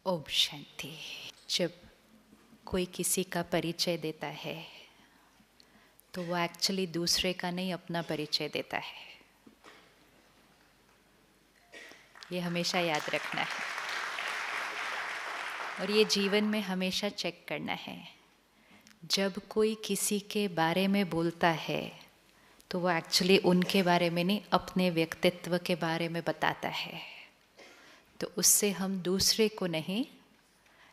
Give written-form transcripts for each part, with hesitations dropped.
ओम शांति। जब कोई किसी का परिचय देता है तो वो एक्चुअली दूसरे का नहीं, अपना परिचय देता है। ये हमेशा याद रखना है और ये जीवन में हमेशा चेक करना है। जब कोई किसी के बारे में बोलता है तो वो एक्चुअली उनके बारे में नहीं, अपने व्यक्तित्व के बारे में बताता है। तो उससे हम दूसरे को नहीं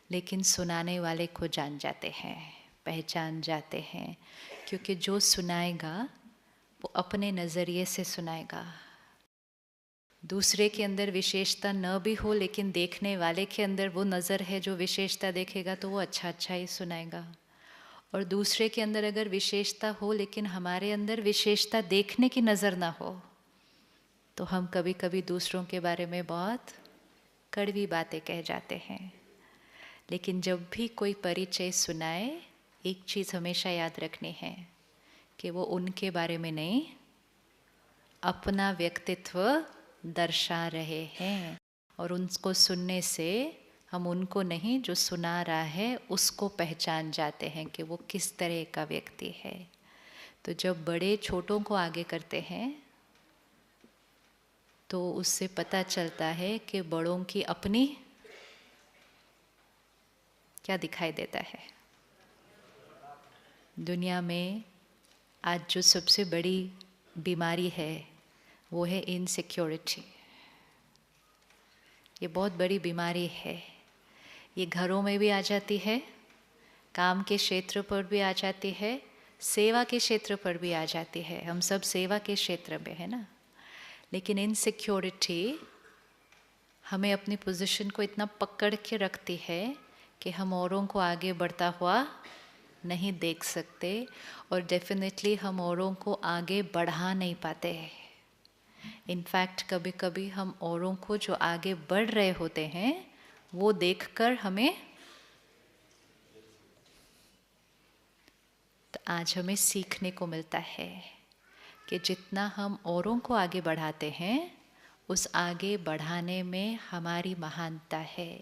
लेकिन सुनाने वाले को जान जाते हैं, पहचान जाते हैं। क्योंकि जो सुनाएगा वो अपने नज़रिए से सुनाएगा। दूसरे के अंदर विशेषता न भी हो लेकिन देखने वाले के अंदर वो नज़र है जो विशेषता देखेगा तो वो अच्छा अच्छा ही सुनाएगा। और दूसरे के अंदर अगर विशेषता हो लेकिन हमारे अंदर विशेषता देखने की नज़र ना हो तो हम कभी कभी दूसरों के बारे में बहुत कड़वी बातें कह जाते हैं। लेकिन जब भी कोई परिचय सुनाए, एक चीज़ हमेशा याद रखनी है कि वो उनके बारे में नहीं, अपना व्यक्तित्व दर्शा रहे हैं। और उनको सुनने से हम उनको नहीं, जो सुना रहा है उसको पहचान जाते हैं कि वो किस तरह का व्यक्ति है। तो जब बड़े छोटों को आगे करते हैं तो उससे पता चलता है कि बड़ों की अपनी क्या दिखाई देता है। दुनिया में आज जो सबसे बड़ी बीमारी है वो है इनसिक्योरिटी। ये बहुत बड़ी बीमारी है। ये घरों में भी आ जाती है, काम के क्षेत्र पर भी आ जाती है, सेवा के क्षेत्र पर भी आ जाती है। हम सब सेवा के क्षेत्र में है ना। लेकिन इनसिक्योरिटी हमें अपनी पोजीशन को इतना पकड़ के रखती है कि हम औरों को आगे बढ़ता हुआ नहीं देख सकते और डेफिनेटली हम औरों को आगे बढ़ा नहीं पाते। इनफैक्ट कभी कभी हम औरों को जो आगे बढ़ रहे होते हैं वो देखकर हमें, तो आज हमें सीखने को मिलता है कि जितना हम औरों को आगे बढ़ाते हैं उस आगे बढ़ाने में हमारी महानता है।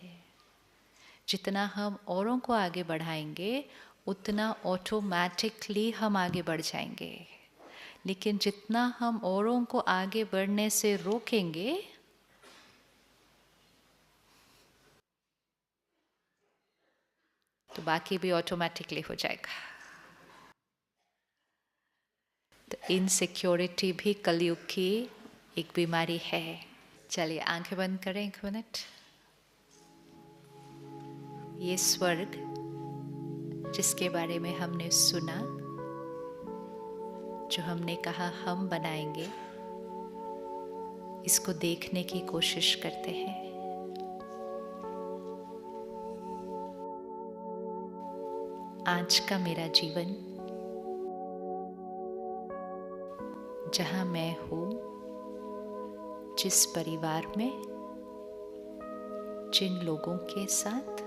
जितना हम औरों को आगे बढ़ाएंगे उतना ऑटोमेटिकली हम आगे बढ़ जाएंगे। लेकिन जितना हम औरों को आगे बढ़ने से रोकेंगे तो बाकी भी ऑटोमेटिकली हो जाएगा। तो इनसिक्योरिटी भी कलयुग की एक बीमारी है। चलिए आंखें बंद करें एक मिनट। ये स्वर्ग जिसके बारे में हमने सुना, जो हमने कहा हम बनाएंगे, इसको देखने की कोशिश करते हैं। आज का मेरा जीवन जहाँ मैं हूँ, जिस परिवार में, जिन लोगों के साथ,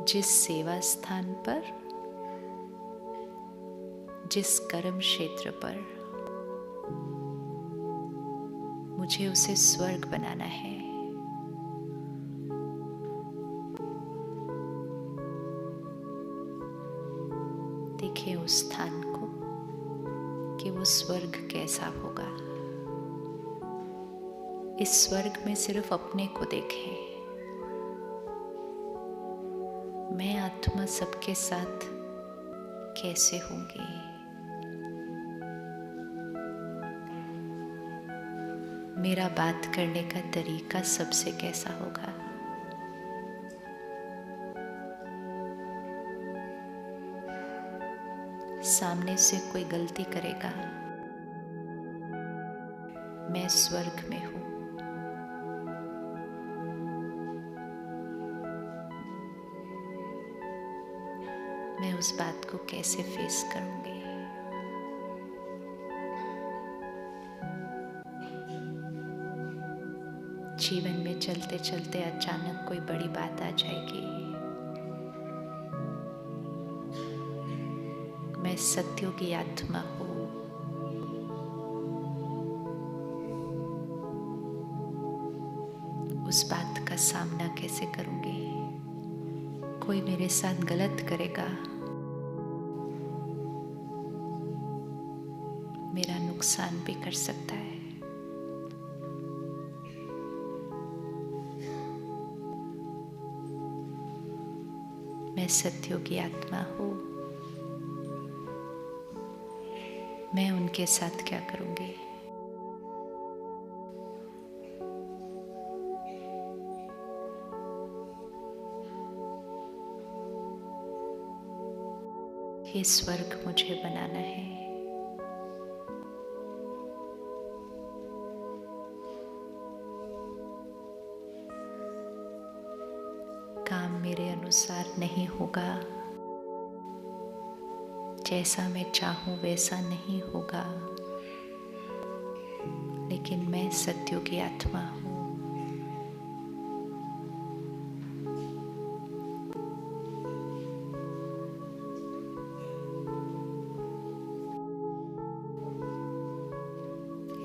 जिस सेवा स्थान पर, जिस कर्म क्षेत्र पर, मुझे उसे स्वर्ग बनाना है। देखिए उस स्थान को कि वो स्वर्ग कैसा होगा। इस स्वर्ग में सिर्फ अपने को देखें। मैं आत्मा सबके साथ कैसे होंगी। मेरा बात करने का तरीका सबसे कैसा होगा। सामने से कोई गलती करेगा, मैं स्वर्ग में हूँ। मैं उस बात को कैसे फेस करूंगी। जीवन में चलते चलते अचानक कोई बड़ी बात आ जाएगी। मैं सत्यों की आत्मा हूँ। उस बात का सामना कैसे करूँगी? कोई मेरे साथ गलत करेगा, मेरा नुकसान भी कर सकता है। मैं सत्योगी आत्मा हूँ, मैं उनके साथ क्या करूँगी? ये स्वर्ग मुझे बनाना है। काम मेरे अनुसार नहीं होगा, जैसा मैं चाहूं वैसा नहीं होगा, लेकिन मैं सत्योगी आत्मा हूं।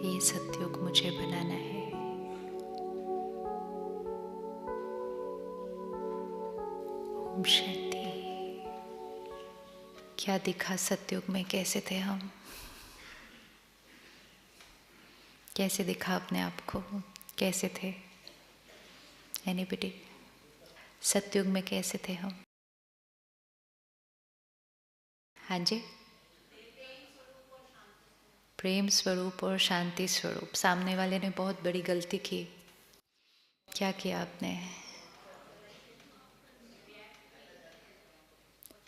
ये सत्युग मुझे बनाना है। ओम शांति। क्या दिखा सत्युग में? कैसे थे हम? कैसे दिखा अपने आप को? कैसे थे? एनीबडी? सत्युग में कैसे थे हम? हाँ जी, प्रेम स्वरूप और शांति स्वरूप। सामने वाले ने बहुत बड़ी गलती की। क्या किया आपने?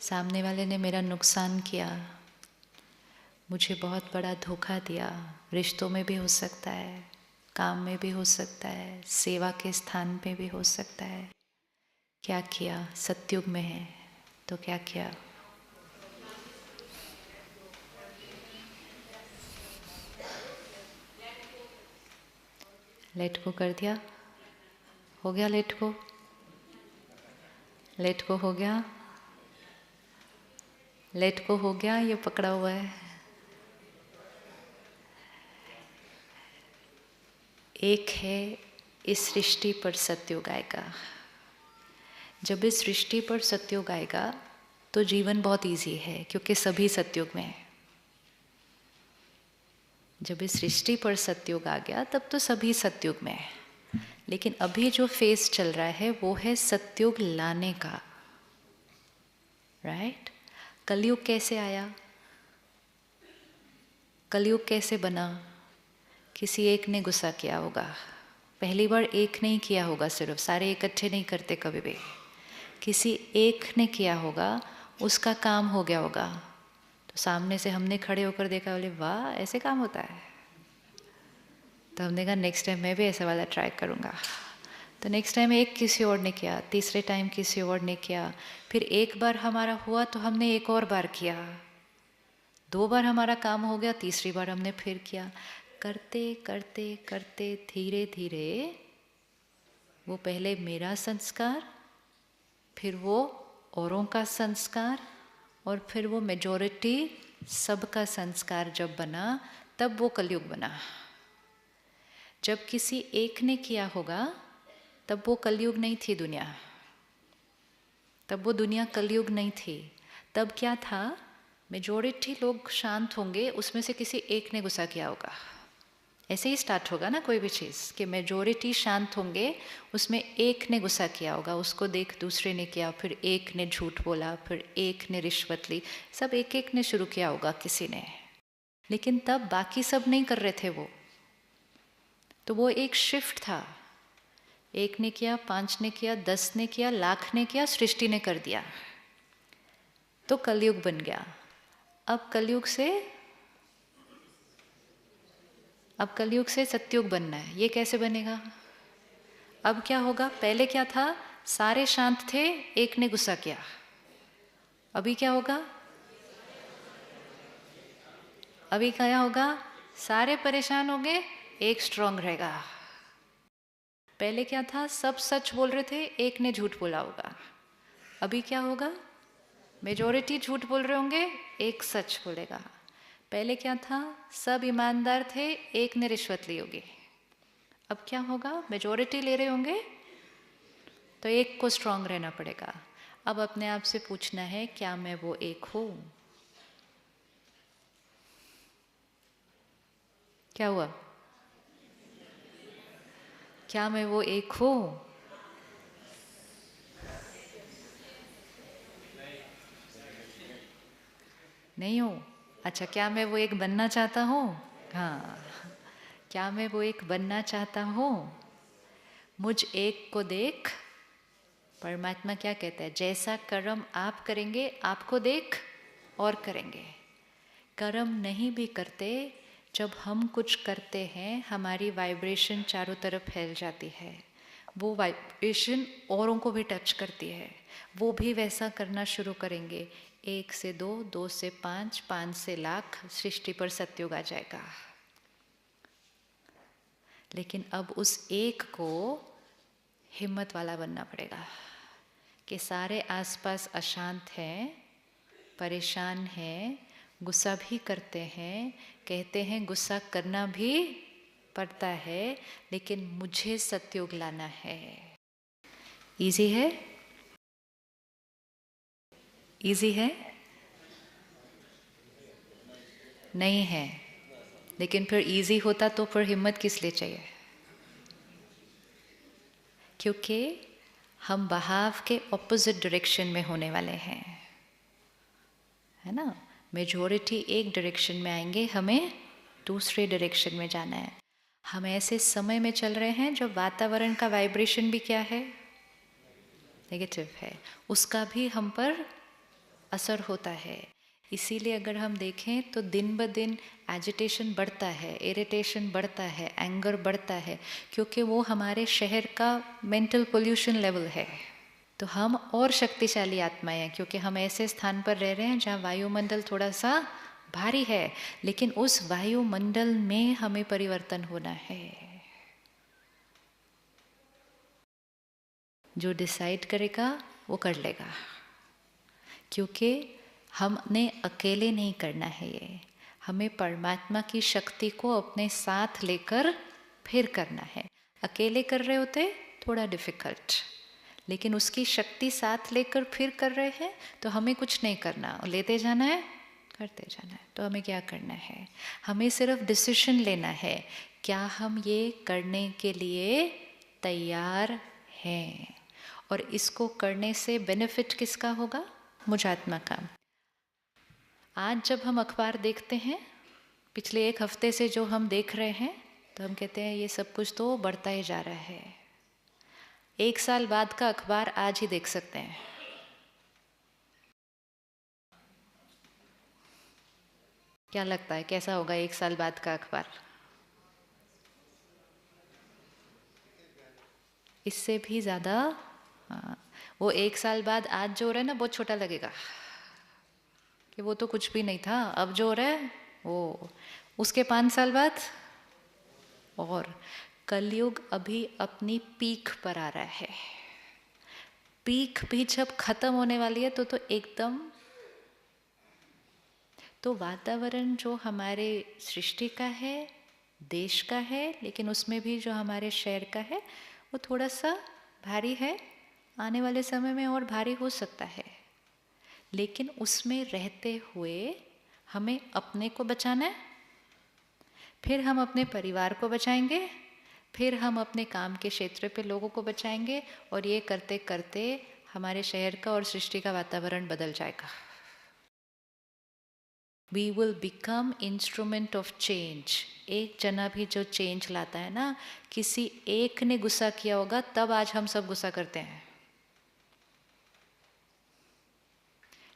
सामने वाले ने मेरा नुकसान किया, मुझे बहुत बड़ा धोखा दिया। रिश्तों में भी हो सकता है, काम में भी हो सकता है, सेवा के स्थान पे भी हो सकता है। क्या किया? सत्युग में है तो क्या किया? लेट को कर दिया? हो गया लेट को? लेट को हो गया? लेट को हो गया? ये पकड़ा हुआ है। एक है इस सृष्टि पर सत्युग आएगा। जब इस सृष्टि पर सत्युग आएगा तो जीवन बहुत इजी है, क्योंकि सभी सत्युग में है। जब इस सृष्टि पर सत्युग आ गया तब तो सभी सत्युग में है। लेकिन अभी जो फेज चल रहा है वो है सत्युग लाने का। राइट? कलयुग कैसे आया? कलयुग कैसे बना? किसी एक ने गुस्सा किया होगा। पहली बार एक नहीं किया होगा, सिर्फ सारे इकट्ठे नहीं करते कभी भी। किसी एक ने किया होगा, उसका काम हो गया होगा। तो सामने से हमने खड़े होकर देखा, बोले वाह ऐसे काम होता है। तो हमने कहा नेक्स्ट टाइम मैं भी ऐसा वाला ट्राई करूँगा। तो नेक्स्ट टाइम एक किसी और ने किया, तीसरे टाइम किसी और ने किया, फिर एक बार हमारा हुआ तो हमने एक और बार किया, 2 बार हमारा काम हो गया, तीसरी बार हमने फिर किया। करते करते करते धीरे धीरे वो पहले मेरा संस्कार, फिर वो औरों का संस्कार, और फिर वो मेजॉरिटी सबका संस्कार जब बना तब वो कलयुग बना। जब किसी एक ने किया होगा तब वो कलयुग नहीं थी दुनिया, तब वो दुनिया कलयुग नहीं थी। तब क्या था? मेजॉरिटी लोग शांत होंगे, उसमें से किसी एक ने गुस्सा किया होगा। ऐसे ही स्टार्ट होगा ना कोई भी चीज़, कि मेजॉरिटी शांत होंगे, उसमें एक ने गुस्सा किया होगा, उसको देख दूसरे ने किया, फिर एक ने झूठ बोला, फिर एक ने रिश्वत ली, सब एक एक ने शुरू किया होगा किसी ने। लेकिन तब बाकी सब नहीं कर रहे थे वो, तो वो एक शिफ्ट था। एक ने किया, 5 ने किया, 10 ने किया, लाख ने किया, सृष्टि ने कर दिया, तो कलयुग बन गया। अब कलयुग से सत्युग बनना है। ये कैसे बनेगा? अब क्या होगा? पहले क्या था? सारे शांत थे, एक ने गुस्सा किया। अभी क्या होगा? अभी क्या होगा? सारे परेशान हो गए, एक स्ट्रांग रहेगा। पहले क्या था? सब सच बोल रहे थे, एक ने झूठ बोला होगा। अभी क्या होगा? मेजॉरिटी झूठ बोल रहे होंगे, एक सच बोलेगा। पहले क्या था? सब ईमानदार थे, एक ने रिश्वत ली होगी। अब क्या होगा, मेजॉरिटी ले रहे होंगे तो एक को स्ट्रांग रहना पड़ेगा। अब अपने आप से पूछना है, क्या मैं वो एक हूँ? क्या हुआ? क्या मैं वो एक हूँ? नहीं हूँ। अच्छा, क्या मैं वो एक बनना चाहता हूँ? हाँ, क्या मैं वो एक बनना चाहता हूँ? मुझ एक को देख, परमात्मा क्या कहता है, जैसा कर्म आप करेंगे आपको देख और करेंगे। कर्म नहीं भी करते, जब हम कुछ करते हैं हमारी वाइब्रेशन चारों तरफ फैल जाती है, वो वाइब्रेशन औरों को भी टच करती है, वो भी वैसा करना शुरू करेंगे। 1 से 2, 2 से 5, 5 से लाख, सृष्टि पर सतयुग आ जाएगा। लेकिन अब उस एक को हिम्मत वाला बनना पड़ेगा कि सारे आसपास अशांत हैं, परेशान हैं, गुस्सा भी करते हैं, कहते हैं गुस्सा करना भी पड़ता है, लेकिन मुझे सतयुग लाना है। इजी है? इजी है? नहीं है। लेकिन फिर इजी होता तो फिर हिम्मत किस लिए चाहिए? क्योंकि हम बहाव के ऑपोजिट डायरेक्शन में होने वाले हैं, है ना। मेजॉरिटी एक डायरेक्शन में आएंगे, हमें दूसरे डायरेक्शन में जाना है। हम ऐसे समय में चल रहे हैं जब वातावरण का वाइब्रेशन भी क्या है, नेगेटिव है, उसका भी हम पर असर होता है। इसीलिए अगर हम देखें तो दिन ब दिन एजिटेशन बढ़ता है, इरिटेशन बढ़ता है, एंगर बढ़ता है, क्योंकि वो हमारे शहर का मेंटल पोल्यूशन लेवल है। तो हम और शक्तिशाली आत्माएं हैं, क्योंकि हम ऐसे स्थान पर रह रहे हैं जहाँ वायुमंडल थोड़ा सा भारी है, लेकिन उस वायुमंडल में हमें परिवर्तन होना है। जो डिसाइड करेगा वो कर लेगा, क्योंकि हमने अकेले नहीं करना है ये, हमें परमात्मा की शक्ति को अपने साथ लेकर फिर करना है। अकेले कर रहे होते थोड़ा डिफिकल्ट, लेकिन उसकी शक्ति साथ लेकर फिर कर रहे हैं तो हमें कुछ नहीं करना, लेते जाना है, करते जाना है। तो हमें क्या करना है, हमें सिर्फ डिसीजन लेना है, क्या हम ये करने के लिए तैयार हैं, और इसको करने से बेनिफिट किसका होगा, मुझ आत्मा का। आज जब हम अखबार देखते हैं, पिछले 1 हफ्ते से जो हम देख रहे हैं, तो हम कहते हैं ये सब कुछ तो बढ़ता ही जा रहा है। 1 साल बाद का अखबार आज ही देख सकते हैं। क्या लगता है कैसा होगा 1 साल बाद का अखबार? इससे भी ज़्यादा। हाँ, वो 1 साल बाद आज जो हो रहा है ना, बहुत छोटा लगेगा कि वो तो कुछ भी नहीं था, अब जो हो रहा है वो, उसके 5 साल बाद। और कलयुग अभी अपनी पीक पर आ रहा है, पीक भी जब खत्म होने वाली है तो एकदम, तो वातावरण जो हमारे सृष्टि का है, देश का है, लेकिन उसमें भी जो हमारे शहर का है वो थोड़ा सा भारी है, आने वाले समय में और भारी हो सकता है। लेकिन उसमें रहते हुए हमें अपने को बचाना है, फिर हम अपने परिवार को बचाएंगे, फिर हम अपने काम के क्षेत्र पे लोगों को बचाएंगे, और ये करते करते हमारे शहर का और सृष्टि का वातावरण बदल जाएगा। We will become instrument of change। एक जना भी जो चेंज लाता है ना, किसी एक ने गुस्सा किया होगा तब आज हम सब गुस्सा करते हैं।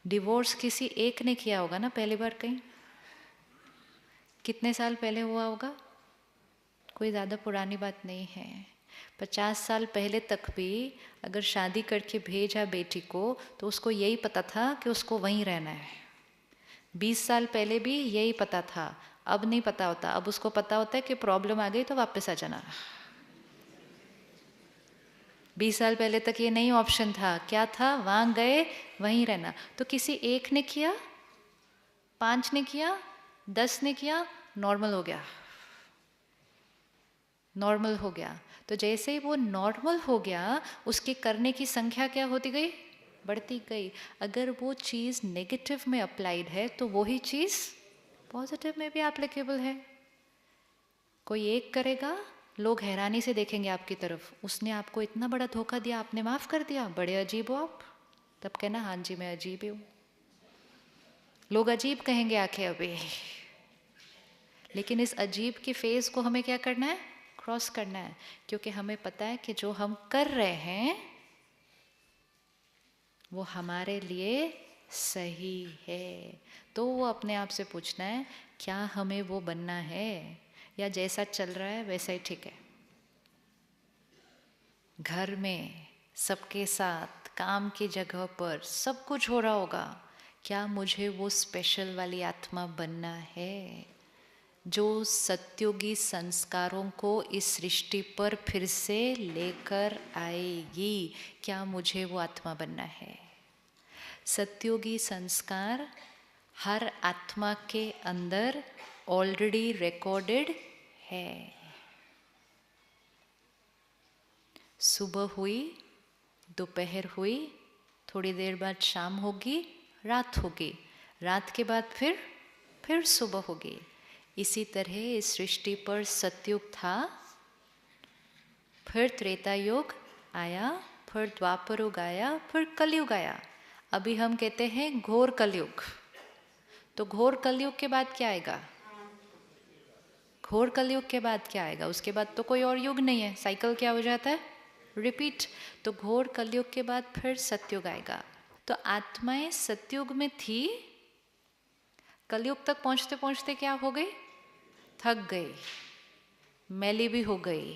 डिवोर्स किसी एक ने किया होगा ना पहली बार, कहीं कितने साल पहले हुआ होगा, कोई ज़्यादा पुरानी बात नहीं है। 50 साल पहले तक भी अगर शादी करके भेजा बेटी को तो उसको यही पता था कि उसको वहीं रहना है। 20 साल पहले भी यही पता था, अब नहीं पता होता, अब उसको पता होता है कि प्रॉब्लम आ गई तो वापस आ जाना। 20 साल पहले तक ये नहीं ऑप्शन था, क्या था, वहाँ गए वहीं रहना। तो किसी एक ने किया, 5 ने किया, 10 ने किया, नॉर्मल हो गया। नॉर्मल हो गया। तो जैसे ही वो नॉर्मल हो गया, उसके करने की संख्या क्या होती गई? बढ़ती गई। अगर वो चीज़ नेगेटिव में अप्लाइड है तो वही चीज़ पॉजिटिव में भी एप्लीकेबल है। कोई एक करेगा, लोग हैरानी से देखेंगे आपकी तरफ, उसने आपको इतना बड़ा धोखा दिया, आपने माफ़ कर दिया, बड़े अजीब हो आप। तब कहना हाँ जी मैं अजीब ही हूँ। लोग अजीब कहेंगे आके अभी, लेकिन इस अजीब की फेज़ को हमें क्या करना है? क्रॉस करना है। क्योंकि हमें पता है कि जो हम कर रहे हैं वो हमारे लिए सही है। तो वो अपने आप से पूछना है, क्या हमें वो बनना है या जैसा चल रहा है वैसा ही ठीक है? घर में सबके साथ, काम की जगह पर सब कुछ हो रहा होगा, क्या मुझे वो स्पेशल वाली आत्मा बनना है जो सत्युगी संस्कारों को इस सृष्टि पर फिर से लेकर आएगी? क्या मुझे वो आत्मा बनना है? सत्युगी संस्कार हर आत्मा के अंदर ऑलरेडी रिकॉर्डेड है। सुबह हुई, दोपहर हुई, थोड़ी देर बाद शाम होगी, रात होगी, रात के बाद फिर सुबह होगी। इसी तरह इस सृष्टि पर सतयुग था, फिर त्रेता युग आया, फिर द्वापर युग आया, फिर कलयुग आया। अभी हम कहते हैं घोर कलयुग। तो घोर कलयुग के बाद क्या आएगा? घोर कलयुग के बाद क्या आएगा? उसके बाद तो कोई और युग नहीं है, साइकिल क्या हो जाता है? रिपीट। तो घोर कलयुग के बाद फिर सतयुग आएगा। तो आत्माएं सतयुग में थी, कलयुग तक पहुंचते पहुंचते क्या हो गई? थक गई, मैली भी हो गई,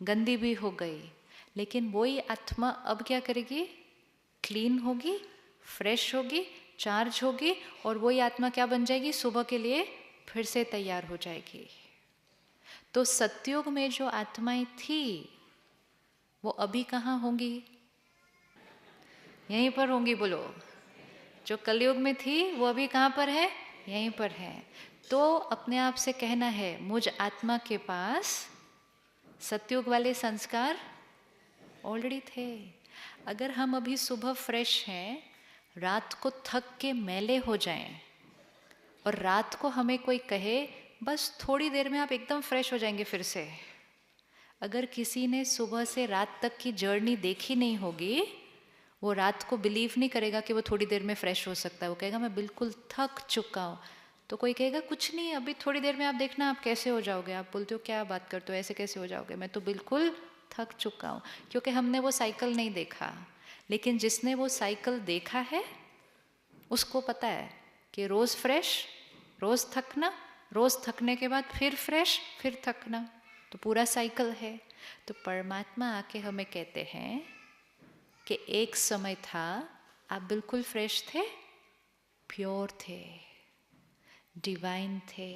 गंदी भी हो गई। लेकिन वही आत्मा अब क्या करेगी? क्लीन होगी, फ्रेश होगी, चार्ज होगी, और वही आत्मा क्या बन जाएगी? सुबह के लिए फिर से तैयार हो जाएगी। तो सतयुग में जो आत्माएं थी वो अभी कहाँ होंगी? यहीं पर होंगी, बोलो। जो कलयुग में थी वो अभी कहाँ पर है? यहीं पर है। तो अपने आप से कहना है, मुझ आत्मा के पास सतयुग वाले संस्कार ऑलरेडी थे। अगर हम अभी सुबह फ्रेश हैं, रात को थक के मैले हो जाएं, और रात को हमें कोई कहे बस थोड़ी देर में आप एकदम फ्रेश हो जाएंगे फिर से, अगर किसी ने सुबह से रात तक की जर्नी देखी नहीं होगी, वो रात को बिलीव नहीं करेगा कि वो थोड़ी देर में फ्रेश हो सकता है। वो कहेगा मैं बिल्कुल थक चुका हूँ। तो कोई कहेगा कुछ नहीं, अभी थोड़ी देर में आप देखना आप कैसे हो जाओगे। आप बोलते हो क्या बात करते हो, ऐसे कैसे हो जाओगे? मैं तो बिल्कुल थक चुका हूँ। क्योंकि हमने वो साइकिल नहीं देखा। लेकिन जिसने वो साइकिल देखा है उसको पता है कि रोज़ फ्रेश, रोज़ थकना, रोज़ थकने के बाद फिर फ्रेश, फिर थकना, तो पूरा साइकिल है। तो परमात्मा आके हमें कहते हैं कि एक समय था आप बिल्कुल फ्रेश थे, प्योर थे, डिवाइन थे,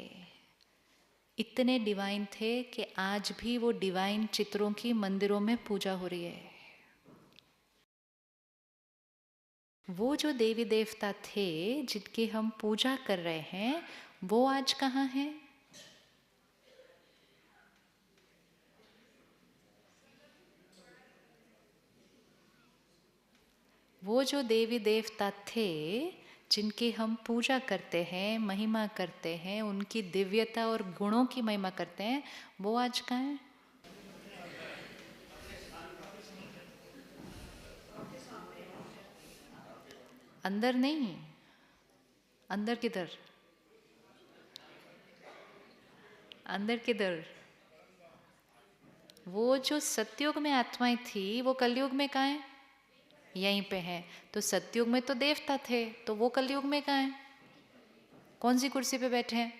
इतने डिवाइन थे कि आज भी वो डिवाइन चित्रों की मंदिरों में पूजा हो रही है। वो जो देवी देवता थे जिनकी हम पूजा कर रहे हैं, वो आज कहाँ हैं? वो जो देवी देवता थे जिनकी हम पूजा करते हैं, महिमा करते हैं, उनकी दिव्यता और गुणों की महिमा करते हैं, वो आज कहाँ हैं? अंदर नहीं, अंदर किधर? अंदर किधर? वो जो सतयुग में आत्माएं थी वो कलयुग में कहाँ है? यहीं पे है। तो सतयुग में तो देवता थे, तो वो कलयुग में कहाँ है? कौन सी कुर्सी पे बैठे हैं?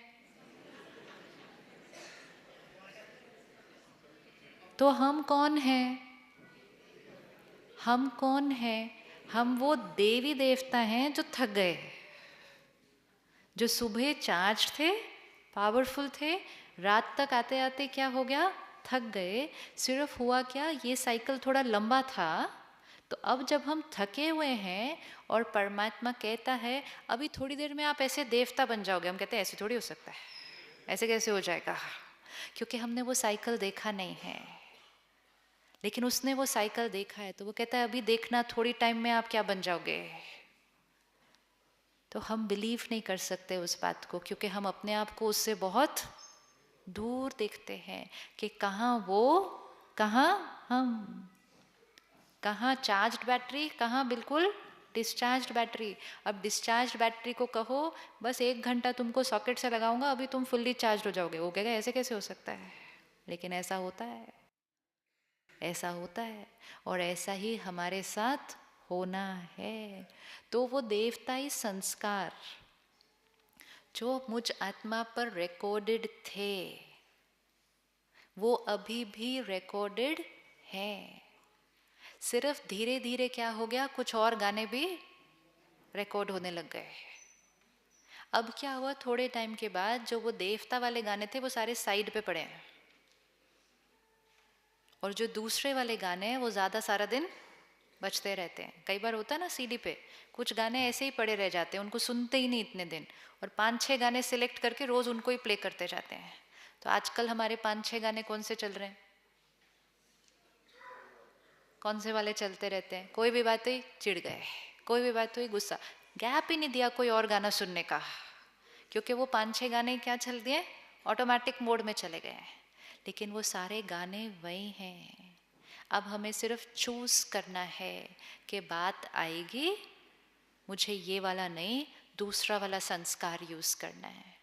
तो हम कौन हैं? हम कौन हैं? हम वो देवी देवता हैं जो थक गए, जो सुबह चार्ज थे, पावरफुल थे, रात तक आते आते क्या हो गया? थक गए। सिर्फ हुआ क्या, ये साइकिल थोड़ा लंबा था, तो अब जब हम थके हुए हैं और परमात्मा कहता है अभी थोड़ी देर में आप ऐसे देवता बन जाओगे, हम कहते हैं ऐसे थोड़ी हो सकता है, ऐसे कैसे हो जाएगा? क्योंकि हमने वो साइकिल देखा नहीं है, लेकिन उसने वो साइकिल देखा है, तो वो कहता है अभी देखना, थोड़ी टाइम में आप क्या बन जाओगे। तो हम बिलीव नहीं कर सकते उस बात को, क्योंकि हम अपने आप को उससे बहुत दूर देखते हैं कि कहाँ वो, कहाँ हम, कहाँ चार्ज्ड बैटरी, कहाँ बिल्कुल डिस्चार्ज्ड बैटरी। अब डिस्चार्ज्ड बैटरी को कहो बस 1 घंटा तुमको सॉकेट से लगाऊंगा, अभी तुम फुल्ली चार्ज हो जाओगे, वो कहेगा ऐसे कैसे हो सकता है, लेकिन ऐसा होता है, ऐसा होता है। और ऐसा ही हमारे साथ होना है। तो वो देवताई संस्कार जो मुझ आत्मा पर रिकॉर्डेड थे, वो अभी भी रिकॉर्डेड है। सिर्फ धीरे धीरे क्या हो गया, कुछ और गाने भी रिकॉर्ड होने लग गए। अब क्या हुआ, थोड़े टाइम के बाद जो वो देवता वाले गाने थे वो सारे साइड पे पड़े हैं, और जो दूसरे वाले गाने हैं वो ज़्यादा सारा दिन बजते रहते हैं। कई बार होता है ना, सीडी पे कुछ गाने ऐसे ही पड़े रह जाते हैं, उनको सुनते ही नहीं इतने दिन, और 5-6 गाने सिलेक्ट करके रोज़ उनको ही प्ले करते जाते हैं। तो आजकल हमारे 5-6 गाने कौन से चल रहे हैं, कौन से वाले चलते रहते हैं? कोई भी बात हुई चिढ़ गए, कोई भी बात हुई गुस्सा, गैप ही नहीं दिया कोई और गाना सुनने का, क्योंकि वो 5-6 गाने क्या चल दिए, ऑटोमेटिक मोड में चले गए हैं। लेकिन वो सारे गाने वही हैं। अब हमें सिर्फ चूज करना है कि बात आएगी, मुझे ये वाला नहीं, दूसरा वाला संस्कार यूज करना है,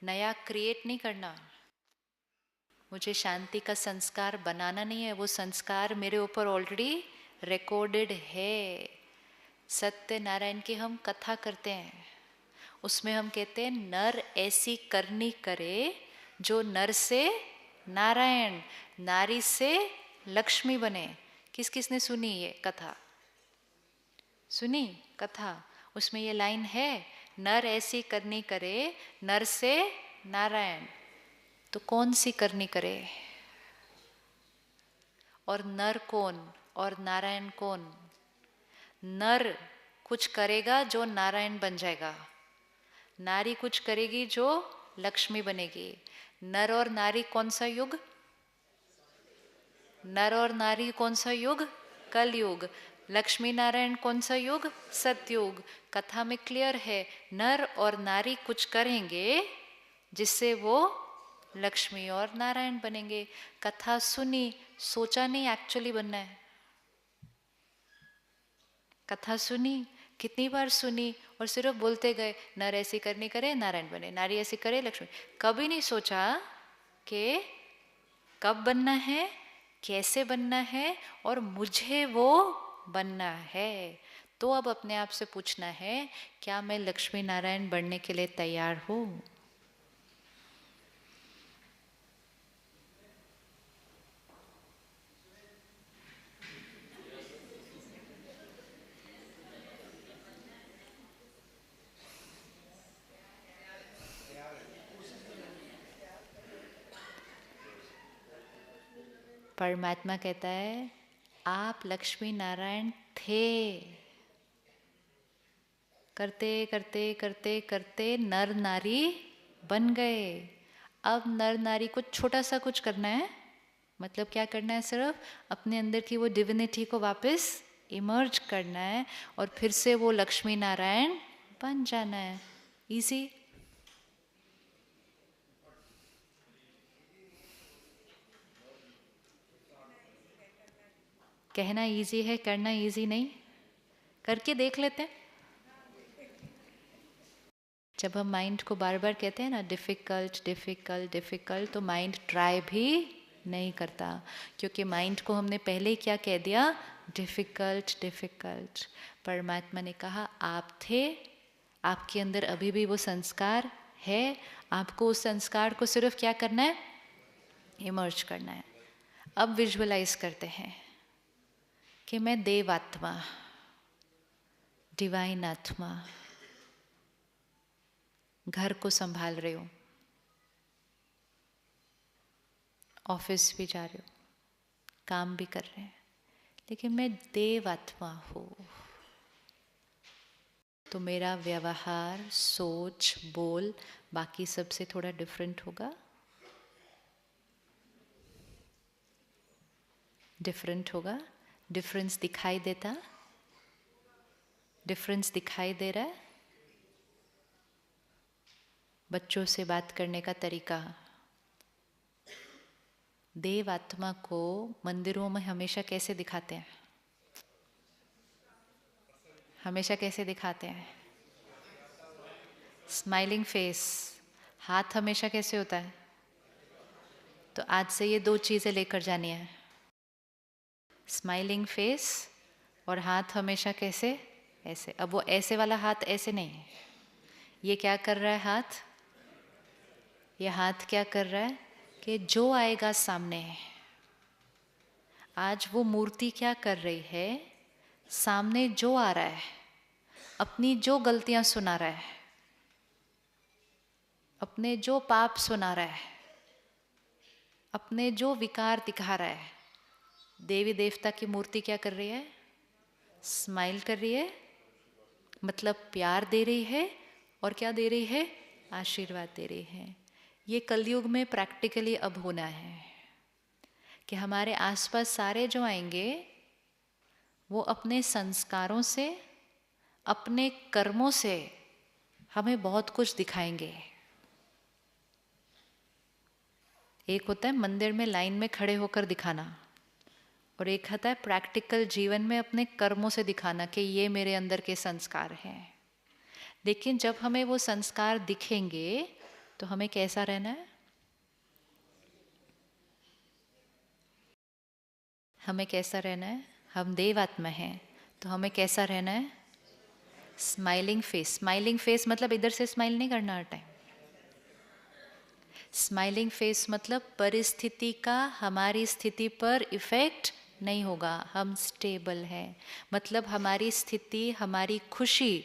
नया क्रिएट नहीं करना। मुझे शांति का संस्कार बनाना नहीं है, वो संस्कार मेरे ऊपर ऑलरेडी रिकॉर्डेड है। सत्यनारायण की हम कथा करते हैं, उसमें हम कहते हैं नर ऐसी करनी करे जो नर से नारायण, नारी से लक्ष्मी बने। किस किसने सुनी ये कथा, सुनी कथा? उसमें ये लाइन है, नर ऐसी करनी करे नर से नारायण। तो कौन सी करनी करे, और नर कौन और नारायण कौन? नर कुछ करेगा जो नारायण बन जाएगा, नारी कुछ करेगी जो लक्ष्मी बनेगी। नर और नारी कौन सा युग, नर और नारी कौन सा युग, कलयुग। लक्ष्मी नारायण कौन सा युग, सतयुग। कथा में क्लियर है, नर और नारी कुछ करेंगे जिससे वो लक्ष्मी और नारायण बनेंगे। कथा सुनी, सोचा नहीं एक्चुअली बनना है। कथा सुनी, कितनी बार सुनी, और सिर्फ बोलते गए, नर ऐसी करनी करे नारायण बने, नारी ऐसी करे लक्ष्मी। कभी नहीं सोचा कि कब बनना है, कैसे बनना है, और मुझे वो बनना है। तो अब अपने आप से पूछना है, क्या मैं लक्ष्मी नारायण बनने के लिए तैयार हूँ? परमात्मा कहता है आप लक्ष्मी नारायण थे, करते करते करते करते नर नारी बन गए। अब नर नारी को छोटा सा कुछ करना है, मतलब क्या करना है, सिर्फ अपने अंदर की वो डिविनिटी को वापस इमर्ज करना है, और फिर से वो लक्ष्मी नारायण बन जाना है। इजी। कहना इजी है, करना इजी नहीं। करके देख लेते हैं। जब हम माइंड को बार बार कहते हैं ना डिफ़िकल्ट डिफ़िकल्ट डिफ़िकल्ट, तो माइंड ट्राई भी नहीं करता, क्योंकि माइंड को हमने पहले ही क्या कह दिया, डिफ़िकल्ट डिफ़िकल्ट। परमात्मा ने कहा आप थे, आपके अंदर अभी भी वो संस्कार है, आपको उस संस्कार को सिर्फ क्या करना है, इमर्ज करना है। अब विजुअलाइज करते हैं कि मैं देवात्मा, डिवाइन आत्मा, घर को संभाल रही हूँ, ऑफिस भी जा रहे हो, काम भी कर रहे हैं, लेकिन मैं देव आत्मा हूँ। तो मेरा व्यवहार, सोच, बोल बाकी सबसे थोड़ा डिफरेंट होगा। डिफरेंट होगा, डिफरेंस दिखाई देता, डिफरेंस दिखाई दे रहा है। बच्चों से बात करने का तरीका, देव आत्मा को मंदिरों में हमेशा कैसे दिखाते हैं? हमेशा कैसे दिखाते हैं? Smiling face. हाथ हमेशा कैसे होता है? तो आज से ये दो चीज़ें लेकर जानी है, स्माइलिंग फेस और हाथ हमेशा कैसे? ऐसे। अब वो ऐसे वाला हाथ ऐसे नहीं है, ये क्या कर रहा है हाथ? ये हाथ क्या कर रहा है कि जो आएगा सामने, आज वो मूर्ति क्या कर रही है, सामने जो आ रहा है, अपनी जो गलतियां सुना रहा है, अपने जो पाप सुना रहा है, अपने जो विकार दिखा रहा है, देवी देवता की मूर्ति क्या कर रही है? स्माइल कर रही है, मतलब प्यार दे रही है। और क्या दे रही है? आशीर्वाद दे रही है। ये कलयुग में प्रैक्टिकली अब होना है कि हमारे आसपास सारे जो आएंगे वो अपने संस्कारों से, अपने कर्मों से हमें बहुत कुछ दिखाएंगे। एक होता है मंदिर में लाइन में खड़े होकर दिखाना, और एक आता है प्रैक्टिकल जीवन में अपने कर्मों से दिखाना कि ये मेरे अंदर के संस्कार हैं। लेकिन जब हमें वो संस्कार दिखेंगे तो हमें कैसा रहना है? हमें कैसा रहना है? हम देवात्मा हैं तो हमें कैसा रहना है? Smiling face. स्माइलिंग फेस मतलब इधर से स्माइल नहीं करना हर टाइम। स्माइलिंग फेस मतलब परिस्थिति का हमारी स्थिति पर इफेक्ट नहीं होगा, हम स्टेबल हैं। मतलब हमारी स्थिति, हमारी खुशी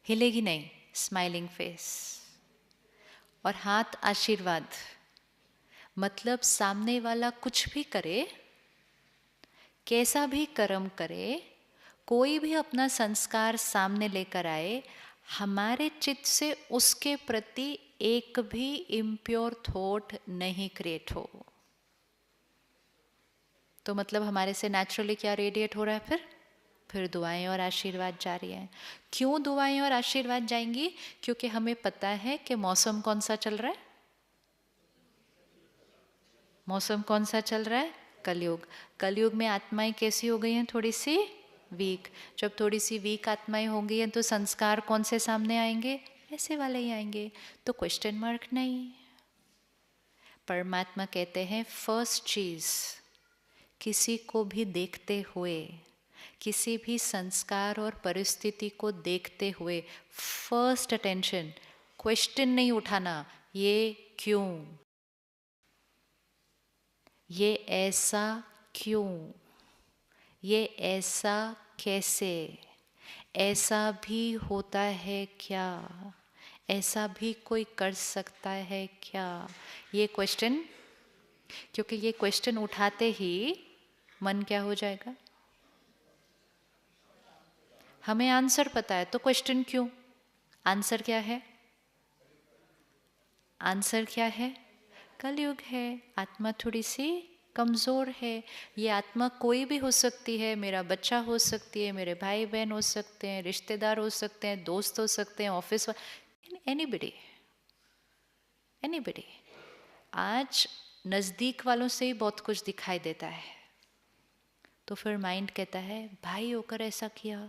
हिलेगी नहीं। Smiling face. और हाथ आशीर्वाद, मतलब सामने वाला कुछ भी करे, कैसा भी कर्म करे, कोई भी अपना संस्कार सामने लेकर आए, हमारे चित्त से उसके प्रति एक भी इम्प्योर थॉट नहीं क्रिएट हो। तो मतलब हमारे से नेचुरली क्या रेडिएट हो रहा है? फिर दुआएं और आशीर्वाद जारी हैं। क्यों दुआएं और आशीर्वाद जाएंगी? क्योंकि हमें पता है कि मौसम कौन सा चल रहा है। मौसम कौन सा चल रहा है? कलयुग। कलयुग में आत्माएं कैसी हो गई हैं? थोड़ी सी वीक। जब थोड़ी सी वीक आत्माएं होंगी हैं तो संस्कार कौन से सामने आएंगे? ऐसे वाले ही आएंगे। तो क्वेश्चन मार्क नहीं। परमात्मा कहते हैं फर्स्ट चीज, किसी को भी देखते हुए, किसी भी संस्कार और परिस्थिति को देखते हुए फर्स्ट अटेंशन, क्वेश्चन नहीं उठाना, ये क्यों, ये ऐसा क्यों, ये ऐसा कैसे, ऐसा भी होता है क्या, ऐसा भी कोई कर सकता है क्या, ये क्वेश्चन। क्योंकि ये क्वेश्चन उठाते ही मन क्या हो जाएगा? हमें आंसर पता है तो क्वेश्चन क्यों? आंसर क्या है? आंसर क्या है? कलयुग है, आत्मा थोड़ी सी कमज़ोर है। ये आत्मा कोई भी हो सकती है, मेरा बच्चा हो सकती है, मेरे भाई बहन हो सकते हैं, रिश्तेदार हो सकते हैं, दोस्त हो सकते हैं, ऑफिस, एनीबडी, एनीबडी। आज नज़दीक वालों से ही बहुत कुछ दिखाई देता है, तो फिर माइंड कहता है भाई होकर ऐसा किया।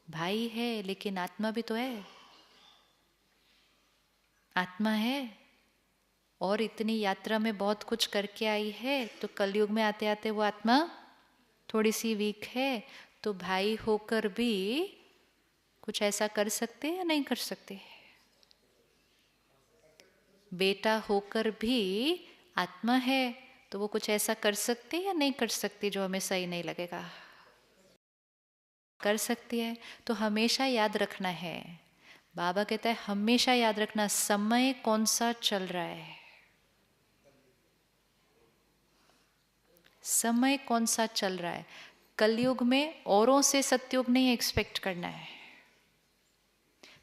भाई है लेकिन आत्मा भी तो है, आत्मा है और इतनी यात्रा में बहुत कुछ करके आई है, तो कलयुग में आते आते वो आत्मा थोड़ी सी वीक है। तो भाई होकर भी कुछ ऐसा कर सकते या नहीं कर सकते? बेटा होकर भी आत्मा है तो वो कुछ ऐसा कर सकते या नहीं कर सकती जो हमें सही नहीं लगेगा? कर सकती है। तो हमेशा याद रखना है, बाबा कहता है हमेशा याद रखना समय कौन सा चल रहा है, समय कौन सा चल रहा है। कलयुग में औरों से सतयुग नहीं एक्सपेक्ट करना है।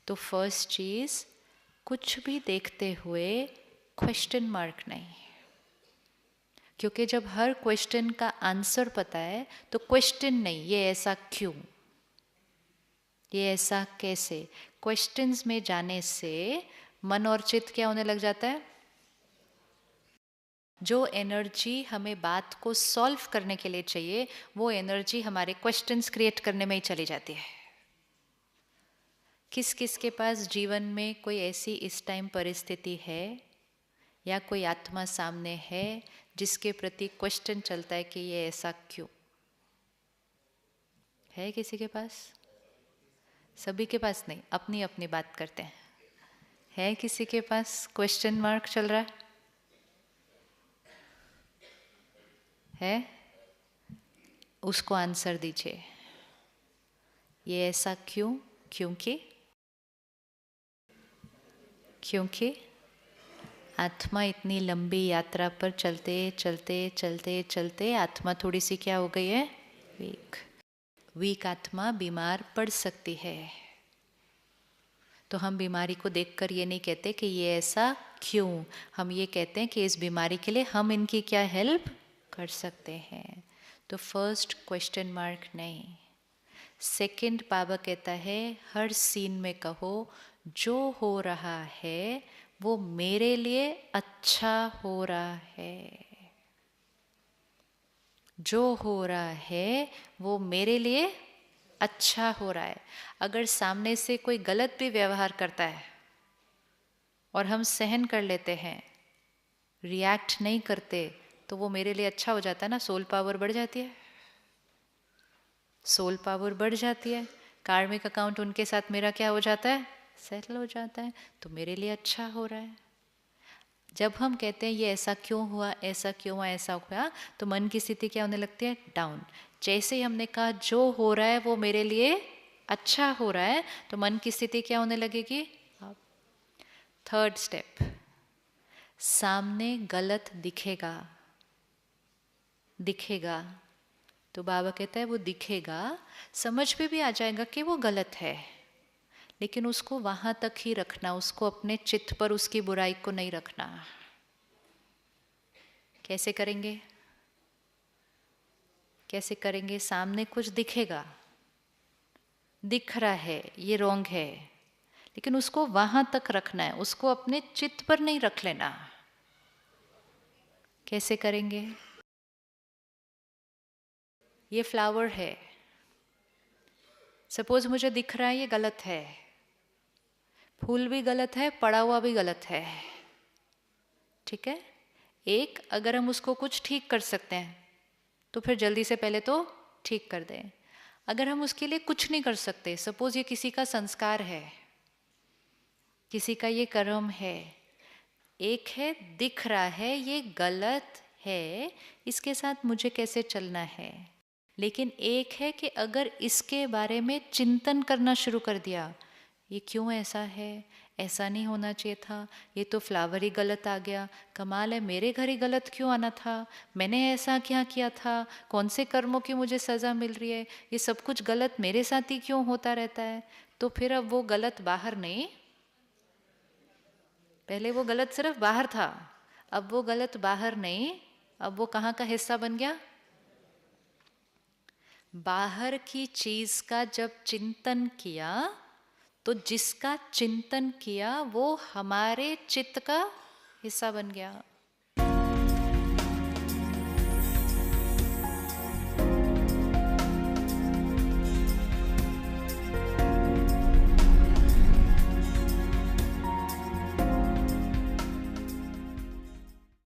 तो फर्स्ट चीज, कुछ भी देखते हुए क्वेश्चन मार्क नहीं, क्योंकि जब हर क्वेश्चन का आंसर पता है तो क्वेश्चन नहीं, ये ऐसा क्यों, ये ऐसा कैसे, क्वेश्चंस में जाने से मन और चित्त क्या होने लग जाता है? जो एनर्जी हमें बात को सॉल्व करने के लिए चाहिए वो एनर्जी हमारे क्वेश्चंस क्रिएट करने में ही चली जाती है। किस किस के पास जीवन में कोई ऐसी इस टाइम परिस्थिति है या कोई आत्मा सामने है जिसके प्रति क्वेश्चन चलता है कि ये ऐसा क्यों है? किसी के पास? सभी के पास नहीं, अपनी अपनी बात करते हैं। है किसी के पास क्वेश्चन मार्क चल रहा है? उसको आंसर दीजिए, ये ऐसा क्यों? क्योंकि आत्मा इतनी लंबी यात्रा पर चलते चलते चलते चलते आत्मा थोड़ी सी क्या हो गई है? वीक आत्मा बीमार पड़ सकती है। तो हम बीमारी को देखकर ये नहीं कहते कि ये ऐसा क्यों, हम ये कहते हैं कि इस बीमारी के लिए हम इनकी क्या हेल्प कर सकते हैं। तो फर्स्ट क्वेश्चन मार्क नहीं। सेकंड बाबा कहता है हर सीन में कहो जो हो रहा है वो मेरे लिए अच्छा हो रहा है, जो हो रहा है वो मेरे लिए अच्छा हो रहा है। अगर सामने से कोई गलत भी व्यवहार करता है और हम सहन कर लेते हैं, रिएक्ट नहीं करते, तो वो मेरे लिए अच्छा हो जाता है ना। सोल पावर बढ़ जाती है, सोल पावर बढ़ जाती है। कार्मिक अकाउंट उनके साथ मेरा क्या हो जाता है? सेटल हो जाता है, तो मेरे लिए अच्छा हो रहा है। जब हम कहते हैं ये ऐसा क्यों हुआ, ऐसा क्यों हुआ, ऐसा हुआ, तो मन की स्थिति क्या होने लगती है? डाउन। जैसे ही हमने कहा जो हो रहा है वो मेरे लिए अच्छा हो रहा है, तो मन की स्थिति क्या होने लगेगी? अप। थर्ड स्टेप, सामने गलत दिखेगा, तो बाबा कहता है वो दिखेगा, समझ में भी आ जाएगा कि वो गलत है, लेकिन उसको वहां तक ही रखना, उसको अपने चित्त पर उसकी बुराई को नहीं रखना। कैसे करेंगे? सामने कुछ दिखेगा, दिख रहा है ये रॉन्ग है, लेकिन उसको वहां तक रखना है, उसको अपने चित्त पर नहीं रख लेना। कैसे करेंगे? ये फ्लावर है, सपोज मुझे दिख रहा है ये गलत है, फूल भी गलत है, पड़ा हुआ भी गलत है, ठीक है। एक, अगर हम उसको कुछ ठीक कर सकते हैं तो फिर जल्दी से पहले तो ठीक कर दें। अगर हम उसके लिए कुछ नहीं कर सकते, सपोज ये किसी का संस्कार है, किसी का ये कर्म है, एक है दिख रहा है ये गलत है, इसके साथ मुझे कैसे चलना है, लेकिन एक है कि अगर इसके बारे में चिंतन करना शुरू कर दिया, ये क्यों ऐसा है, ऐसा नहीं होना चाहिए था, ये तो फ्लावर ही गलत आ गया, कमाल है मेरे घर ही गलत क्यों आना था, मैंने ऐसा क्या किया था, कौन से कर्मों की मुझे सज़ा मिल रही है, ये सब कुछ गलत मेरे साथ ही क्यों होता रहता है। तो फिर अब वो गलत बाहर नहीं, पहले वो गलत सिर्फ बाहर था, अब वो गलत बाहर नहीं, अब वो कहाँ का हिस्सा बन गया? बाहर की चीज का जब चिंतन किया तो जिसका चिंतन किया वो हमारे चित्त का हिस्सा बन गया।